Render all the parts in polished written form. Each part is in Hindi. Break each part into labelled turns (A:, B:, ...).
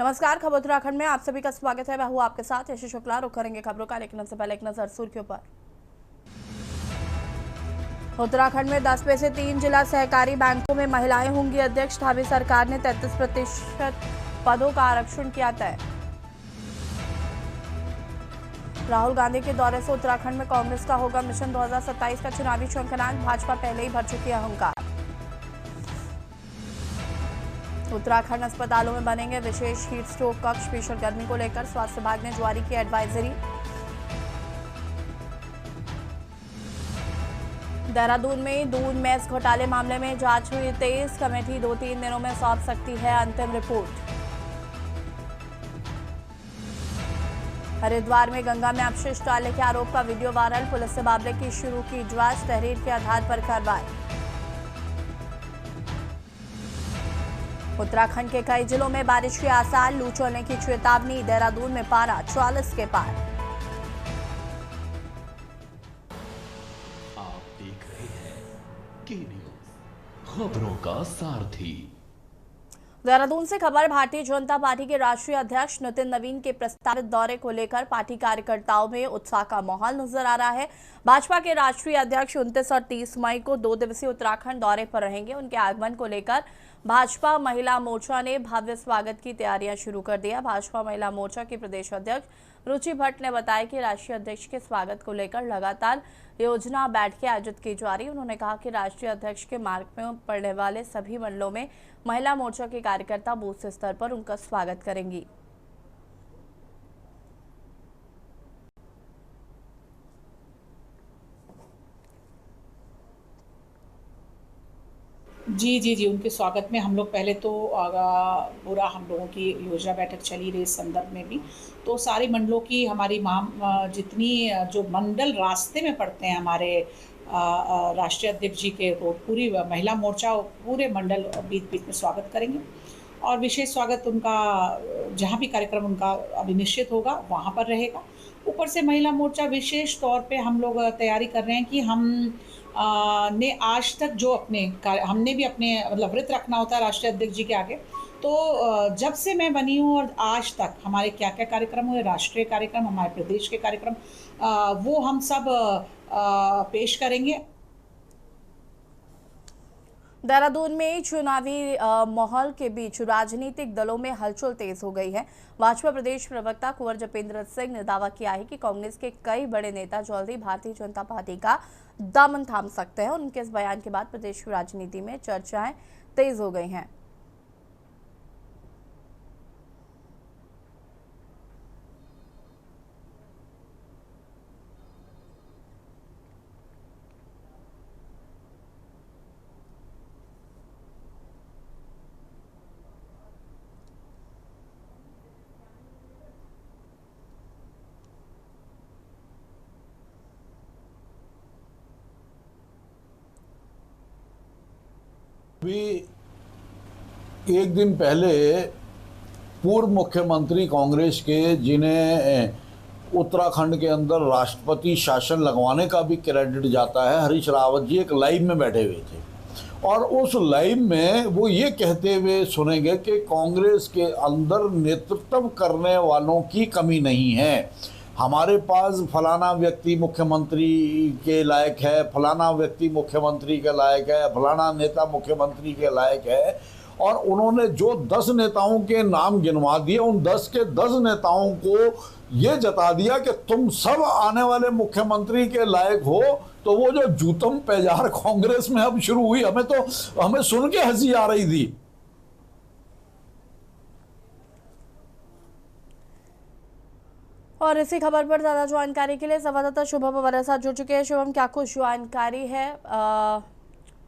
A: नमस्कार, खबर उत्तराखंड में आप सभी का स्वागत है। मैं हूं आपके साथ यशि शुक्ला। रुक करेंगे खबरों का, लेकिन उससे पहले एक नजर सुर्खियों पर। उत्तराखंड में 10 में से 3 जिला सहकारी बैंकों में महिलाएं होंगी अध्यक्ष। थावी सरकार ने 33% पदों का आरक्षण किया तय। राहुल गांधी के दौरे से उत्तराखंड में कांग्रेस का होगा मिशन 2027 का चुनावी शंखनाद। भाजपा पहले ही भर चुकी है अहंकार। उत्तराखंड अस्पतालों में बनेंगे विशेष हीट स्ट्रोक कक्ष। भीषण गर्मी को लेकर स्वास्थ्य विभाग ने जारी की एडवाइजरी। देहरादून में दूध मैस घोटाले मामले में जांच हुई तेज। कमेटी 2-3 दिनों में सौंप सकती है अंतिम रिपोर्ट। हरिद्वार में गंगा में अपशिष्ट डालने के आरोप का वीडियो वायरल। पुलिस ने मामले की शुरू की जांच। तहरीर के आधार पर कार्रवाई। उत्तराखंड के कई जिलों में बारिश के आसार। लू चलने की चेतावनी। देहरादून में पारा 44 के पार।
B: आप देख रहे हैं के न्यूज़, खबरों का सारथी।
A: देहरादून से खबर। भारतीय जनता पार्टी के राष्ट्रीय अध्यक्ष नितिन नवीन के प्रस्तावित दौरे को लेकर पार्टी कार्यकर्ताओं में उत्साह का माहौल नजर आ रहा है। भाजपा के राष्ट्रीय अध्यक्ष 29 और 30 मई को 2 दिवसीय उत्तराखंड दौरे पर रहेंगे। उनके आगमन को लेकर भाजपा महिला मोर्चा ने भव्य स्वागत की तैयारियां शुरू कर दिया। भाजपा महिला मोर्चा की प्रदेश अध्यक्ष रुचि भट्ट ने बताया कि राष्ट्रीय अध्यक्ष के स्वागत को लेकर लगातार योजना बैठकें आयोजित की जा रही। उन्होंने कहा कि राष्ट्रीय अध्यक्ष के मार्ग में पड़ने वाले सभी मंडलों में महिला मोर्चा के कार्यकर्ता बूथ स्तर पर उनका स्वागत करेंगी।
C: जी, उनके स्वागत में हम लोग पहले तो पूरा हम लोगों की योजना बैठक चली रही इस संदर्भ में भी। तो सारे मंडलों की हमारी जितनी जो मंडल रास्ते में पड़ते हैं हमारे राष्ट्रीय अध्यक्ष जी के, तो पूरी महिला मोर्चा पूरे मंडल बीच में स्वागत करेंगे। और विशेष स्वागत उनका जहाँ भी कार्यक्रम उनका अभी निश्चित होगा वहाँ पर रहेगा। ऊपर से महिला मोर्चा विशेष तौर पे हम लोग तैयारी कर रहे हैं कि हम ने आज तक जो हमने भी अपने मतलब व्रत रखना होता है राष्ट्रीय अध्यक्ष जी के आगे। तो जब से मैं बनी हूँ और आज तक हमारे क्या क्या कार्यक्रम हुए, राष्ट्रीय कार्यक्रम, हमारे प्रदेश के कार्यक्रम, वो हम सब पेश करेंगे।
A: देहरादून में चुनावी माहौल के बीच राजनीतिक दलों में हलचल तेज हो गई है। भाजपा प्रदेश प्रवक्ता कुंवर जपेंद्र सिंह ने दावा किया है कि कांग्रेस के कई बड़े नेता जल्द ही भारतीय जनता पार्टी का दामन थाम सकते हैं। उनके इस बयान के बाद प्रदेश की राजनीति में चर्चाएं तेज हो गई हैं।
D: अभी एक दिन पहले पूर्व मुख्यमंत्री कांग्रेस के, जिन्हें उत्तराखंड के अंदर राष्ट्रपति शासन लगवाने का भी क्रेडिट जाता है, हरीश रावत जी एक लाइव में बैठे हुए थे। और उस लाइव में वो ये कहते हुए सुनेंगे कि कांग्रेस के अंदर नेतृत्व करने वालों की कमी नहीं है। हमारे पास फलाना व्यक्ति मुख्यमंत्री के लायक है, फलाना व्यक्ति मुख्यमंत्री के लायक है, फलाना नेता मुख्यमंत्री के लायक है। और उन्होंने जो 10 नेताओं के नाम गिनवा दिए, उन 10 के 10 नेताओं को ये जता दिया कि तुम सब आने वाले मुख्यमंत्री के लायक हो। तो वो जो जूतम पेजार कांग्रेस में अब शुरू हुई, हमें सुन के हंसी आ रही थी।
A: और इसी खबर पर ज्यादा जानकारी के लिए संवाददाता शुभम हमारे साथ जुड़ चुके हैं। शुभम, क्या कुछ जानकारी है?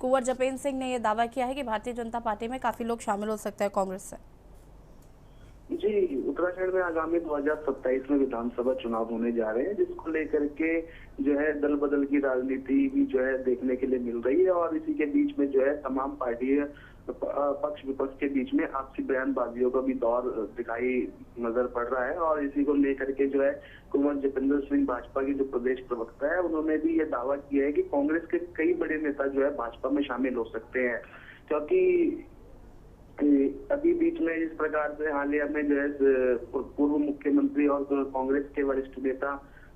A: कुंवर जपेंद्र सिंह ने यह दावा किया है कि भारतीय जनता पार्टी में काफी लोग शामिल हो सकते हैं कांग्रेस से।
E: जी, उत्तराखंड में आगामी 2027 में विधानसभा चुनाव होने जा रहे हैं, जिसको लेकर के जो है दल बदल की राजनीति भी जो है देखने के लिए मिल रही है। और इसी के बीच में जो है तमाम पार्टी पक्ष विपक्ष के बीच में आपसी बयानबाजियों का भी दौर दिखाई नजर पड़ रहा है। और इसी को लेकर के जो है कुंवर जपेंद्र सिंह भाजपा के जो प्रदेश प्रवक्ता है, उन्होंने भी ये दावा किया है कि कांग्रेस के कई बड़े नेता जो है भाजपा में शामिल हो सकते हैं, क्योंकि अभी बीच में इस प्रकार से हालिया में जो है पूर्व मुख्यमंत्री और कांग्रेस के वरिष्ठ नेता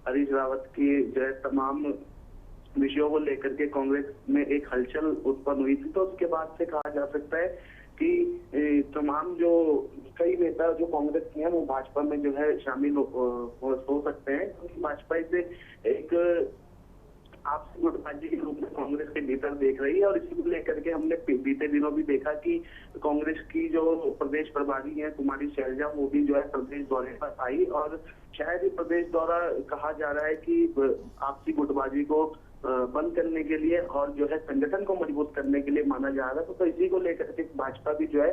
E: हरीश रावत की जो है तमाम विषयों को लेकर के कांग्रेस में एक हलचल उत्पन्न हुई थी, तो उसके बाद से कहा जा सकता है कि तमाम जो कई नेता जो कांग्रेस के हैं वो भाजपा में जो है शामिल हो सकते हैं, क्योंकि भाजपा इसे एक आपसी गुटबाजी के रूप में कांग्रेस के भीतर देख रही है। और इसी को लेकर के हमने बीते दिनों भी देखा कि कांग्रेस की जो प्रदेश प्रभारी है कुमारी शैलजा, वो भी जो है प्रदेश दौरे पर आई और शायद ये प्रदेश दौरा कहा जा रहा है कि आपसी गुटबाजी को बंद करने के लिए और जो है संगठन को मजबूत करने के लिए माना जा रहा है। तो इसी को लेकर के भाजपा भी जो है,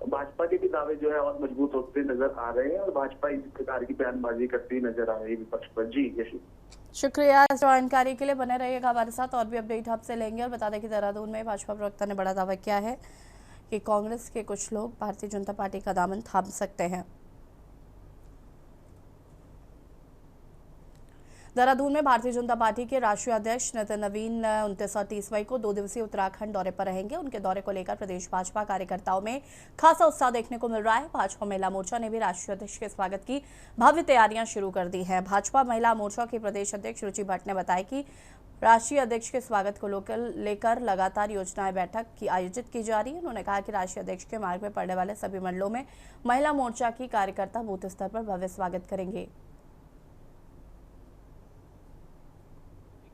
E: भाजपा के भी दावे जो है और मजबूत होते नजर आ रहे हैं और भाजपा इस प्रकार की बयानबाजी करती नजर आ रही है विपक्ष पर। जी यशु,
A: शुक्रिया इस जानकारी के लिए। बने रहिएगा हमारे साथ, और भी अपडेट आपसे लेंगे। और बता दें कि देहरादून में भाजपा प्रवक्ता ने बड़ा दावा किया है कि कांग्रेस के कुछ लोग भारतीय जनता पार्टी का दामन थाम सकते हैं। देहरादून में भारतीय जनता पार्टी के राष्ट्रीय अध्यक्ष नितिन नवीन 29 और 30 मई को 2 दिवसीय उत्तराखंड दौरे पर रहेंगे। उनके दौरे को लेकर प्रदेश भाजपा कार्यकर्ताओं में खासा उत्साह देखने को मिल रहा है। भाजपा महिला मोर्चा ने भी राष्ट्रीय अध्यक्ष के स्वागत की भव्य तैयारियां शुरू कर दी हैं। भाजपा महिला मोर्चा की प्रदेश अध्यक्ष रुचि भट्ट ने बताया कि राष्ट्रीय अध्यक्ष के स्वागत को लेकर लगातार योजनाएं बैठक की आयोजित की जा रही है। उन्होंने कहा कि राष्ट्रीय अध्यक्ष के मार्ग में पड़ने वाले सभी मंडलों में महिला मोर्चा की कार्यकर्ता बूथ स्तर पर भव्य स्वागत करेंगे।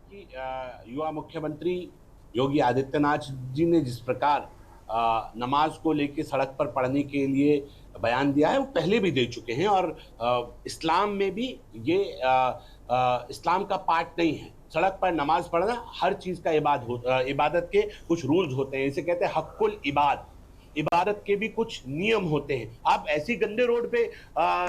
F: युवा मुख्यमंत्री योगी आदित्यनाथ जी ने जिस प्रकार नमाज को लेकर सड़क पर पढ़ने के लिए बयान दिया है, वो पहले भी दे चुके हैं। और इस्लाम में भी ये इस्लाम का पार्ट नहीं है। सड़क पर नमाज पढ़ना हर चीज़ का इबादत के कुछ रूल्स होते हैं। इसे कहते हैं हक्कुल इबाद। इबादत के भी कुछ नियम होते हैं। आप ऐसी गंदे रोड पे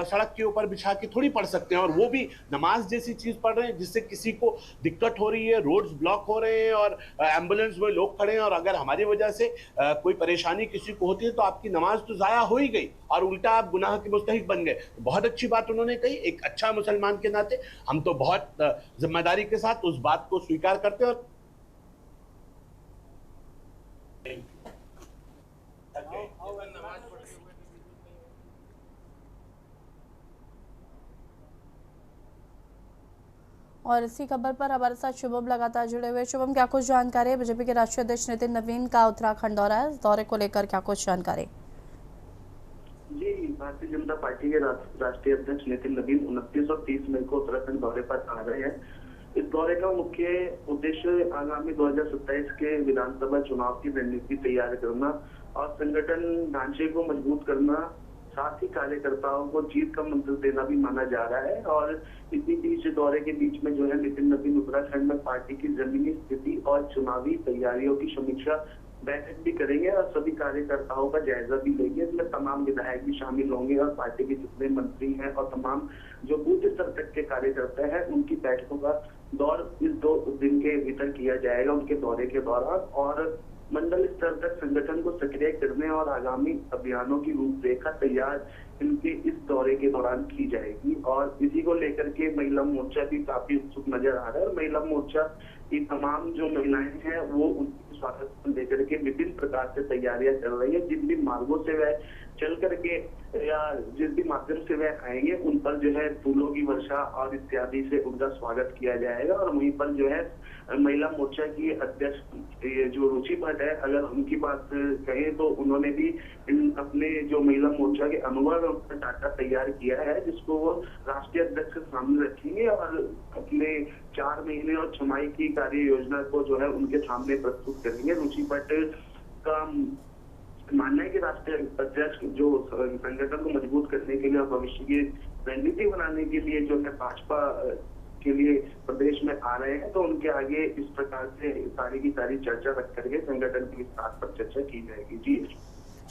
F: सड़क के ऊपर बिछा के थोड़ी पढ़ सकते हैं, और वो भी नमाज जैसी चीज पढ़ रहे हैं जिससे किसी को दिक्कत हो रही है, रोड्स ब्लॉक हो रहे हैं और एम्बुलेंस में लोग खड़े हैं, और अगर हमारी वजह से कोई परेशानी किसी को होती है तो आपकी नमाज तो जाया हो ही गई और उल्टा आप गुनाह के मुस्तहिक बन गए। बहुत अच्छी बात उन्होंने कही। एक अच्छा मुसलमान के नाते हम तो बहुत जिम्मेदारी के साथ उस बात को स्वीकार करते हैं।
A: और इसी खबर पर हमारे साथ शुभम लगातार जुड़े हुए। शुभम, क्या कुछ जानकारी है? बीजेपी के राष्ट्रीय अध्यक्ष नितिन नवीन का उत्तराखंड दौरा है, इस दौरे को लेकर क्या कुछ जानकारी?
E: जी, भारतीय जनता पार्टी के राष्ट्रीय अध्यक्ष नितिन नवीन 29 और 30 मई को उत्तराखंड दौरे पर आ रहे हैं। इस दौरे का मुख्य उद्देश्य आगामी 2027 के विधानसभा चुनाव की रणनीति तैयार करना और संगठन ढांचे को मजबूत करना, साथ ही कार्यकर्ताओं को जीत का मंत्र देना भी माना जा रहा है। और इसी बीच दौरे के बीच में जो है नितिन नवीन उत्तराखंड में पार्टी की जमीनी स्थिति और चुनावी तैयारियों की समीक्षा बैठक भी करेंगे और सभी कार्यकर्ताओं का जायजा भी लेंगे। इसमें तमाम विधायक भी शामिल होंगे और पार्टी के जितने मंत्री हैं और तमाम जो बूथ स्तर तक के कार्यकर्ता हैं उनकी बैठकों का दौर इस 2 दिन के भीतर किया जाएगा उनके दौरे के दौरान। और मंडल स्तर तक संगठन को सक्रिय करने और आगामी अभियानों की रूपरेखा तैयार इनके इस दौरे के दौरान की जाएगी। और इसी को लेकर के महिला मोर्चा भी काफी उत्सुक नजर आ रहा है। और महिला मोर्चा की तमाम जो महिलाएं हैं वो उनके स्वागत को लेकर के विभिन्न प्रकार से तैयारियां कर रही है। जिन भी मार्गों से वह चल करके या जिस भी माध्यम से वह आएंगे उन पर जो है फूलों की वर्षा और इत्यादि से उनका स्वागत किया जाएगा। और वहीं पर जो है महिला मोर्चा की अध्यक्ष जो रुचि भट्ट है, अगर उनकी बात कहें तो उन्होंने भी अपने जो महिला मोर्चा के अनुभव है उनका डाटा तैयार किया है, जिसको वो राष्ट्रीय अध्यक्ष के सामने रखेंगे और अपने 4 महीने और 6 माह की कार्य योजना को जो है उनके सामने प्रस्तुत करेंगे। रुचि भट्ट का मानना है कि राष्ट्रीय अध्यक्ष जो संगठन को मजबूत करने के लिए और भविष्य की रणनीति बनाने के लिए जो है भाजपा के लिए प्रदेश में आ रहे हैं, तो उनके आगे इस प्रकार से सारी की सारी चर्चा रख करके संगठन के विस्तार पर चर्चा की जाएगी। जी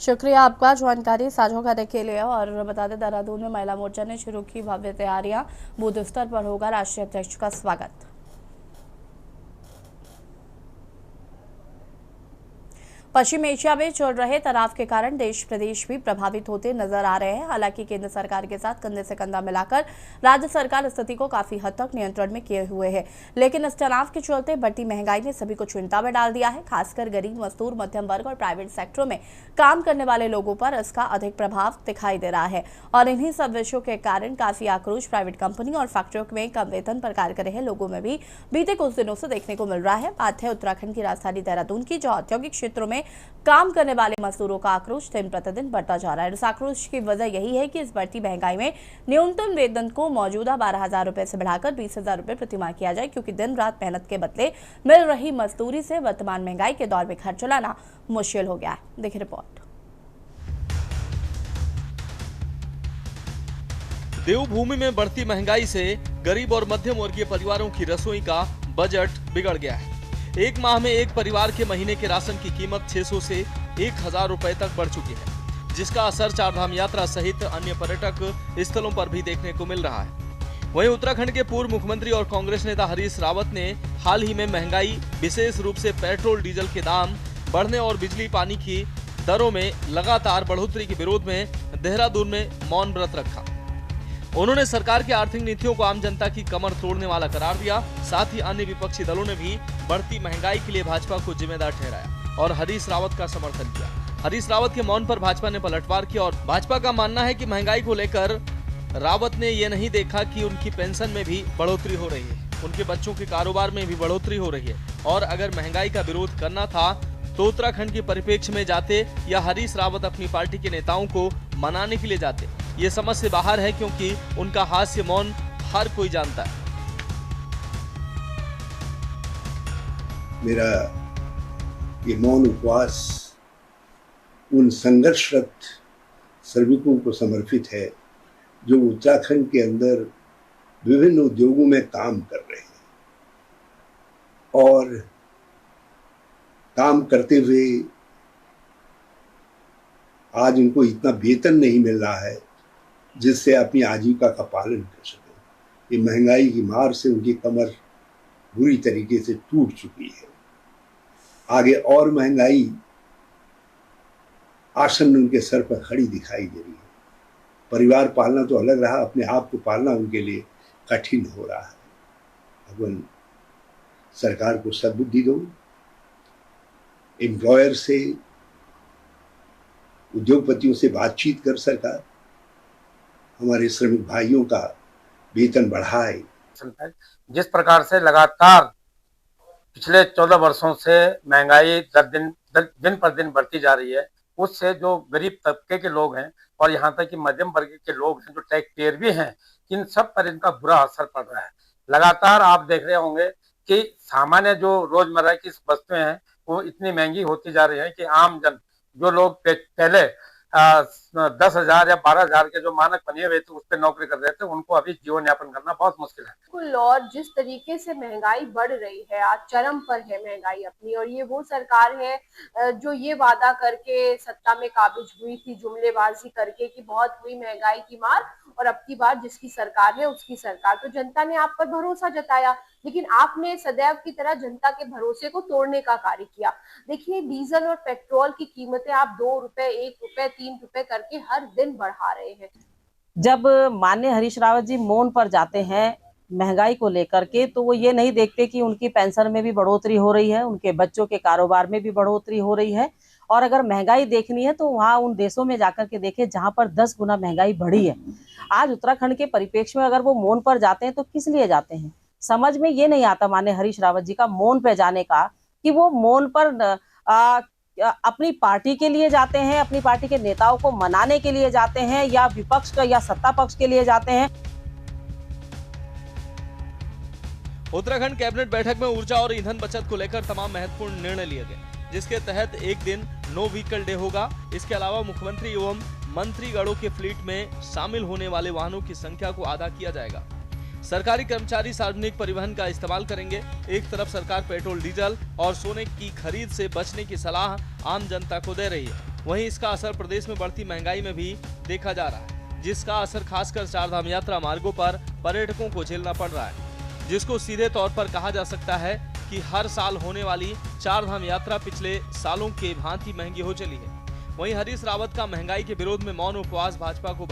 A: शुक्रिया आपका जानकारी साझा करने के लिए। और बता दें देहरादून में महिला मोर्चा ने शुरू की भव्य तैयारियां, बूथ स्तर पर होगा राष्ट्रीय अध्यक्ष का स्वागत। पश्चिम एशिया में चल रहे तनाव के कारण देश प्रदेश भी प्रभावित होते नजर आ रहे हैं। हालांकि केंद्र सरकार के साथ कंधे से कंधा मिलाकर राज्य सरकार स्थिति को काफी हद तक नियंत्रण में किए हुए है, लेकिन इस तनाव के चलते बढ़ती महंगाई ने सभी को चिंता में डाल दिया है। खासकर गरीब, मजदूर, मध्यम वर्ग और प्राइवेट सेक्टरों में काम करने वाले लोगों पर इसका अधिक प्रभाव दिखाई दे रहा है और इन्हीं सब विषयों के कारण काफी आक्रोश प्राइवेट कंपनी और फैक्ट्रियों में कम वेतन पर कार्य कर रहे लोगों में भी बीते कुछ दिनों से देखने को मिल रहा है। बात है उत्तराखंड की राजधानी देहरादून की, जो औद्योगिक क्षेत्रों में काम करने वाले मजदूरों का आक्रोश दिन प्रतिदिन बढ़ता जा रहा है। इस आक्रोश की वजह यही है कि इस बढ़ती महंगाई में न्यूनतम वेतन को मौजूदा 12,000 रुपए से बढ़ाकर 20,000 रुपए प्रतिमाह किया जाए, क्योंकि दिन रात मेहनत के बदले मिल रही मजदूरी से वर्तमान महंगाई के दौर में घर चलाना मुश्किल हो गया है। देखिए रिपोर्ट।
G: देवभूमि में बढ़ती महंगाई से गरीब और मध्यम वर्गीय परिवारों की रसोई का बजट बिगड़ गया है। एक माह में एक परिवार के महीने के राशन की कीमत 600 से 1,000 रुपए तक बढ़ चुकी है, जिसका असर चारधाम यात्रा सहित अन्य पर्यटक स्थलों पर भी देखने को मिल रहा है। वहीं उत्तराखंड के पूर्व मुख्यमंत्री और कांग्रेस नेता हरीश रावत ने हाल ही में महंगाई, विशेष रूप से पेट्रोल डीजल के दाम बढ़ने और बिजली पानी की दरों में लगातार बढ़ोतरी के विरोध में देहरादून में मौन व्रत रखा। उन्होंने सरकार की आर्थिक नीतियों को आम जनता की कमर तोड़ने वाला करार दिया। साथ ही अन्य विपक्षी दलों ने भी बढ़ती महंगाई के लिए भाजपा को जिम्मेदार ठहराया और हरीश रावत का समर्थन किया। हरीश रावत के मौन पर भाजपा ने पलटवार किया और भाजपा का मानना है कि महंगाई को लेकर रावत ने ये नहीं देखा कि उनकी पेंशन में भी बढ़ोतरी हो रही है, उनके बच्चों के कारोबार में भी बढ़ोतरी हो रही है और अगर महंगाई का विरोध करना था तो उत्तराखंड के परिप्रेक्ष्य में जाते या हरीश रावत अपनी पार्टी के नेताओं को मनाने के लिए जाते। ये समझ से बाहर है, क्योंकि उनका हास्य मौन हर कोई जानता है।
H: मेरा ये मौन उपवास उन संघर्षरत श्रमिकों को समर्पित है जो उत्तराखंड के अंदर विभिन्न उद्योगों में काम कर रहे हैं और काम करते हुए आज उनको इतना वेतन नहीं मिल रहा है जिससे अपनी आजीविका का पालन कर सके। ये महंगाई की मार से उनकी कमर बुरी तरीके से टूट चुकी है। आगे और महंगाई आसन्न उनके सर पर खड़ी दिखाई दे रही है। परिवार पालना तो अलग रहा, अपने आप को पालना उनके लिए कठिन हो रहा है। भगवान सरकार को सद्बुद्धि दो, एम्प्लॉयर से, उद्योगपतियों से बातचीत कर सरकार हमारे श्रमिक भाइयों का वेतन बढ़ाए।
I: जिस प्रकार से लगातार पिछले 14 वर्षों से महंगाई दिन पर दिन बढ़ती जा रही है, उससे जो गरीब तबके के लोग हैं और यहाँ तक कि मध्यम वर्ग के लोग हैं जो टैक्स पेयर भी हैं, इन सब पर इनका बुरा असर पड़ रहा है। लगातार आप देख रहे होंगे कि सामान्य जो रोजमर्रा की वस्तुएं हैं वो इतनी महंगी होती जा रही है कि आम जन, जो लोग पहले 10,000 या 12,000 के जो मानक बने हुए थे उस पर नौकरी कर रहे थे, उनको अभी जीवन यापन करना बहुत मुश्किल है।
J: बिल्कुल, और जिस तरीके से महंगाई बढ़ रही है, आज चरम पर है महंगाई अपनी, और ये वो सरकार है जो ये वादा करके सत्ता में काबिज हुई थी, जुमलेबाजी करके कि बहुत हुई महंगाई की मार, और अब की बार जिसकी सरकार है उसकी सरकार। तो जनता ने आप पर भरोसा जताया, लेकिन आपने सदैव की तरह जनता के भरोसे को तोड़ने का कार्य किया। देखिए, डीजल और पेट्रोल की कीमतें आप 2 रुपए, 1 रुपए, 3 रुपए करके हर दिन बढ़ा रहे हैं।
K: जब माननीय हरीश रावत जी मौन पर जाते हैं महंगाई को लेकर के, तो वो ये नहीं देखते कि उनकी पेंशन में भी बढ़ोतरी हो रही है, उनके बच्चों के कारोबार में भी बढ़ोतरी हो रही है। और अगर महंगाई देखनी है तो वहाँ उन देशों में जाकर के देखें जहाँ पर 10 गुना महंगाई बढ़ी है। आज उत्तराखंड के परिप्रेक्ष्य में अगर वो मौन पर जाते हैं तो किस लिए जाते हैं? समझ में ये नहीं आता माननीय हरीश रावत जी का मौन पे जाने का, कि वो मौन पर अपनी पार्टी के लिए जाते हैं, अपनी पार्टी के नेताओं को मनाने के लिए जाते हैं, या विपक्ष का या सत्ता पक्ष के लिए जाते हैं।
G: उत्तराखंड कैबिनेट बैठक में ऊर्जा और ईंधन बचत को लेकर तमाम महत्वपूर्ण निर्णय लिए गए, जिसके तहत एक दिन नो व्हीकल डे होगा। इसके अलावा मुख्यमंत्री एवं मंत्रीगणों के फ्लीट में शामिल होने वाले वाहनों की संख्या को आधा किया जाएगा। सरकारी कर्मचारी सार्वजनिक परिवहन का इस्तेमाल करेंगे। एक तरफ सरकार पेट्रोल, डीजल और सोने की खरीद से बचने की सलाह आम जनता को दे रही है, वहीं इसका असर प्रदेश में बढ़ती महंगाई में भी देखा जा रहा है, जिसका असर खासकर चारधाम यात्रा मार्गों पर पर्यटकों को झेलना पड़ रहा है, जिसको सीधे तौर पर कहा जा सकता है कि हर साल होने वाली चार धाम यात्रा पिछले सालों के भांति महंगी हो चली है। वहीं हरीश रावत का महंगाई के विरोध में मौन उपवास भाजपा को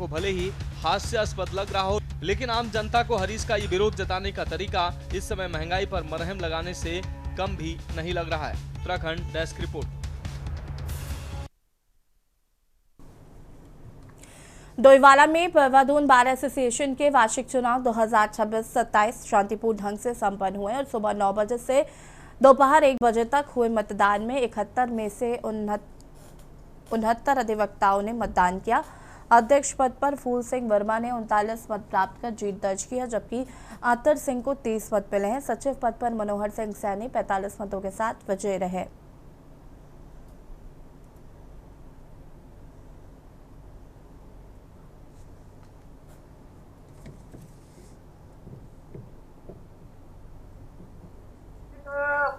G: भले ही हास्यास्पद लग रहा हो, लेकिन आम जनता को हरीश का ये विरोध जताने का तरीका इस समय महंगाई पर मरहम लगाने से कम भी नहीं लग रहा है। Uttarakhand desk report.
A: डोईवाला में परवादून बार एसोसिएशन के वार्षिक चुनाव 2026-27 शांतिपूर्ण ढंग से संपन्न हुए और सुबह 9 बजे से दोपहर 1 बजे तक हुए मतदान में 71 में से 69 अधिवक्ताओं ने मतदान किया। अध्यक्ष पद पर फूल सिंह वर्मा ने 39 मत प्राप्त कर जीत दर्ज किया, जबकि आतर सिंह को 30 मत मिले हैं। सचिव पद पर मनोहर सिंह सैनी 45 मतों के साथ विजयी रहे।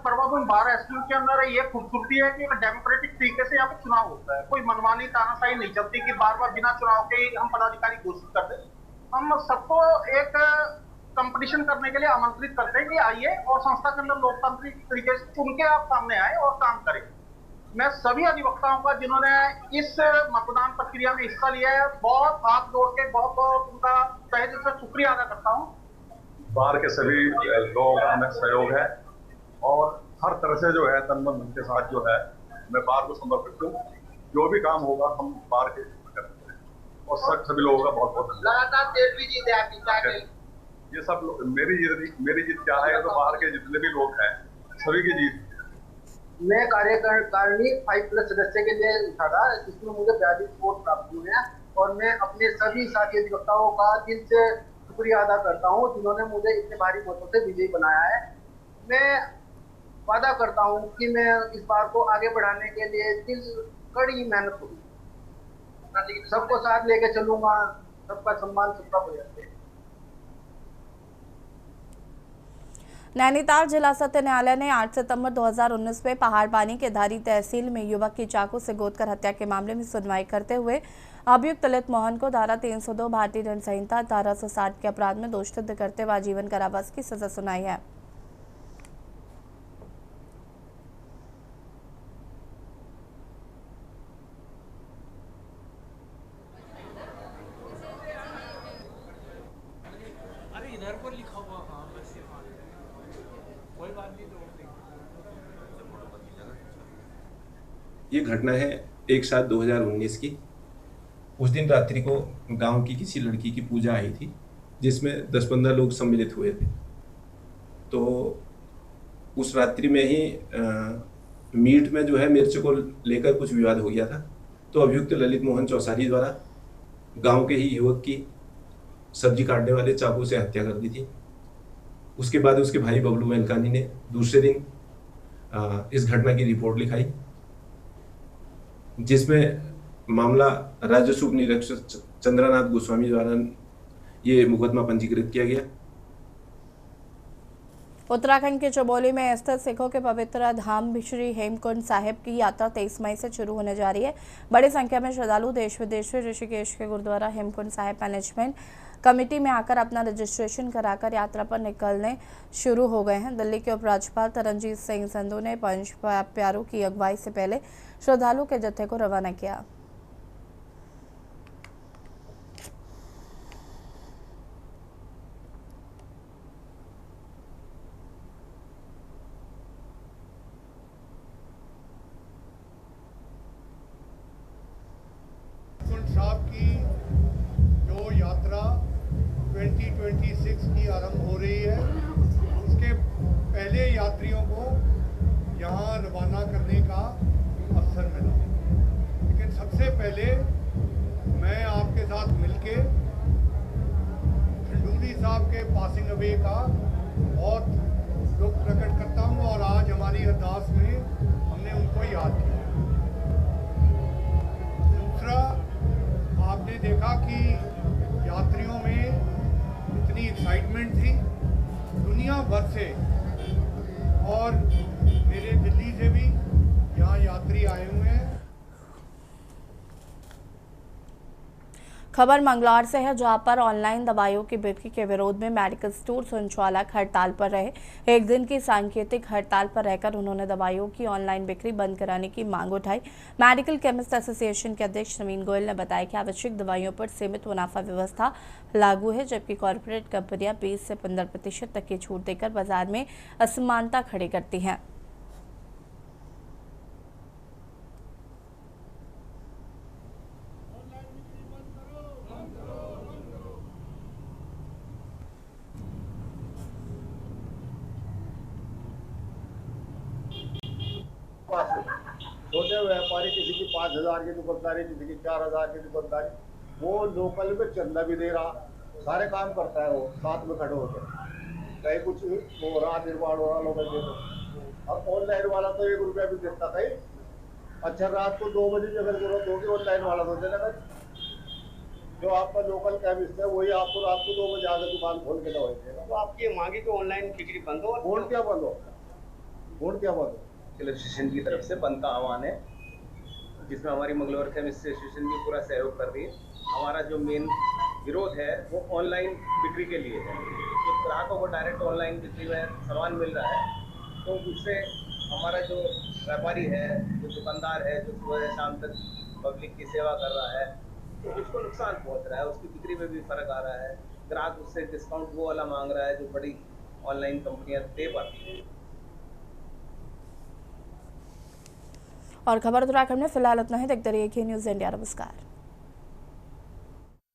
L: परवादून बार एसोसिएशन के अंदर ये खूबसूरती है कि डेमोक्रेटिक तरीके से यहाँ पे चुनाव होता है। कोई मनमानी तानाशाही नहीं चलती कि बार बार बिना चुनाव के हम पदाधिकारी घोषित कर दें। हम सबको एक कंपटीशन करने के लिए आमंत्रित करते हैं कि आइए और संस्था के अंदर लोकतांत्रिक तरीके से चुन के आप सामने आए और काम करें। मैं सभी अधिवक्ताओं का जिन्होंने इस मतदान प्रक्रिया में हिस्सा लिया है, बहुत हाथ जोड़ के बहुत उनका तहे दिल से शुक्रिया अदा करता हूँ।
M: बार के सभी लोगों का हमें सहयोग है और हर तरह से जो है तन मन धन के साथ जो है मैं बार को समर्पित हूँ। जो भी काम होगा हम बार के करते हैं और सभी लोगों का बहुत बहुत
L: लगातार 13वीं जीत है आपकी।
M: ये सब मेरी जीत क्या है, तो बाहर के जितने भी लोग हैं सभी की जीत।
L: मैं कार्यकारिणी 5+ सदस्य के लिए उठा था, जिसमें मुझे 42 वोट प्राप्त हुए हैं और मैं अपने सभी साथी अधिवक्ताओं का दिल से शुक्रिया अदा करता हूं जिन्होंने मुझे इतने भारी मतों से विजयी बनाया है। मैं वादा करता हूं कि मैं इस बार को आगे बढ़ाने के लिए कड़ी मेहनत करूंगा, सबको साथ लेके चलूंगा, सबका सम्मान सबका प्रयास है।
A: नैनीताल जिला सत्र न्यायालय ने 8 सितंबर 2019 में पहाड़पानी के धारी तहसील में युवक की चाकू से गोदकर हत्या के मामले में सुनवाई करते हुए अभियुक्त ललित मोहन को धारा 302 भारतीय दंड संहिता धारा 160 के अपराध में दोषी सिद्ध करते हुए आजीवन कारावास की सजा सुनाई है।
N: ये घटना है 1/7/2019 की। उस दिन रात्रि को गांव की किसी लड़की की पूजा आई थी जिसमें 10-15 लोग सम्मिलित हुए थे। तो उस रात्रि में ही मीट में जो है मिर्च को लेकर कुछ विवाद हो गया था। तो अभियुक्त ललित मोहन चौसारी द्वारा गांव के ही युवक की सब्जी काटने वाले चाकू से हत्या कर दी थी। उसके बाद उसके भाई बबलू मेनकानी ने दूसरे दिन इस घटना की रिपोर्ट लिखाई, जिसमें मामला राजस्व निरीक्षक चंद्रनाथ गोस्वामी द्वारा ये मुकदमा पंजीकृत किया गया।
A: उत्तराखंड के चमोली में स्थित सिखों के पवित्र धाम श्री हेमकुंड साहिब की यात्रा 23 मई से शुरू होने जा रही है। बड़ी संख्या में श्रद्धालु देश विदेश से ऋषिकेश के गुरुद्वारा हेमकुंड साहिब मैनेजमेंट कमेटी में आकर अपना रजिस्ट्रेशन कराकर यात्रा पर निकलने शुरू हो गए हैं। दिल्ली के उपराज्यपाल तरनजीत सिंह संधू ने पंच प्यारों की अगुवाई से पहले श्रद्धालु के जत्थे को रवाना किया।
O: साहब की जो यात्रा 2026 की आरंभ हो रही है, उसके पहले यात्रियों को यहाँ रवाना करने का अवसर मिला। लेकिन सबसे पहले मैं आपके साथ मिलके खंडूरी साहब के पासिंग अवे का बहुत दुख प्रकट करता हूँ और आज हमारी अरदास में हमने उनको याद किया। दूसरा, आपने देखा कि यात्रियों में इतनी एक्साइटमेंट थी दुनिया भर से, और मेरे दिल्ली से भी यहाँ यात्री आए हुए हैं।
A: खबर मंगलौर से है, जहां पर ऑनलाइन दवाइयों की बिक्री के विरोध में मेडिकल स्टोर संचालक हड़ताल पर रहे। एक दिन की सांकेतिक हड़ताल पर रहकर उन्होंने दवाइयों की ऑनलाइन बिक्री बंद कराने की मांग उठाई। मेडिकल केमिस्ट एसोसिएशन के अध्यक्ष नवीन गोयल ने बताया कि आवश्यक दवाइयों पर सीमित मुनाफा व्यवस्था लागू है, जबकि कॉरपोरेट कंपनियां 20 से 15% तक की छूट देकर बाजार में असमानता खड़ी करती हैं।
P: छोटे व्यापारी, किसी की 5,000 की दुकानदारी, किसी की 4,000 की दुकानदारी, वो लोकल में चंदा भी दे रहा, सारे काम करता है, वो साथ में खड़े होकर कहीं कुछ हो रहा, निर्माण हो रहा, लोग दे दो। और ऑनलाइन वाला तो 1 रुपया भी देता कहीं। अच्छा, रात को 2 बजे अगर जरूरत होगी ऑनलाइन वाला तो देना। जो आपका लोकल केमिस्ट है वही आपको रात को 2 बजे आगे दुकान खोल के दवाई देगा।
Q: तो आपकी मांगी कि ऑनलाइन बिक्री बंद हो।
P: बोर्ड क्या बंद हो, बोर्ड क्या बंद हो?
Q: एसोसिएशन की तरफ से बंद का आह्वान है, जिसमें हमारी मंगलौर केमिस्ट एसोसिएशन भी पूरा सहयोग कर रही है। हमारा जो मेन विरोध है वो ऑनलाइन बिक्री के लिए है। तो ग्राहकों को डायरेक्ट ऑनलाइन बिक्री में सामान मिल रहा है, तो उससे हमारा जो व्यापारी है, जो दुकानदार है, जो सुबह शाम तक पब्लिक की सेवा कर रहा है, तो उसको नुकसान पहुंच रहा है। उसकी बिक्री में भी फर्क आ रहा है। ग्राहक उससे डिस्काउंट वो वाला मांग रहा है जो बड़ी ऑनलाइन कंपनियां दे पाती हैं।
A: और खबर उत्तराखंड में फिलहाल इतना ही। देखते रहिए के न्यूज़ इंडिया। नमस्कार।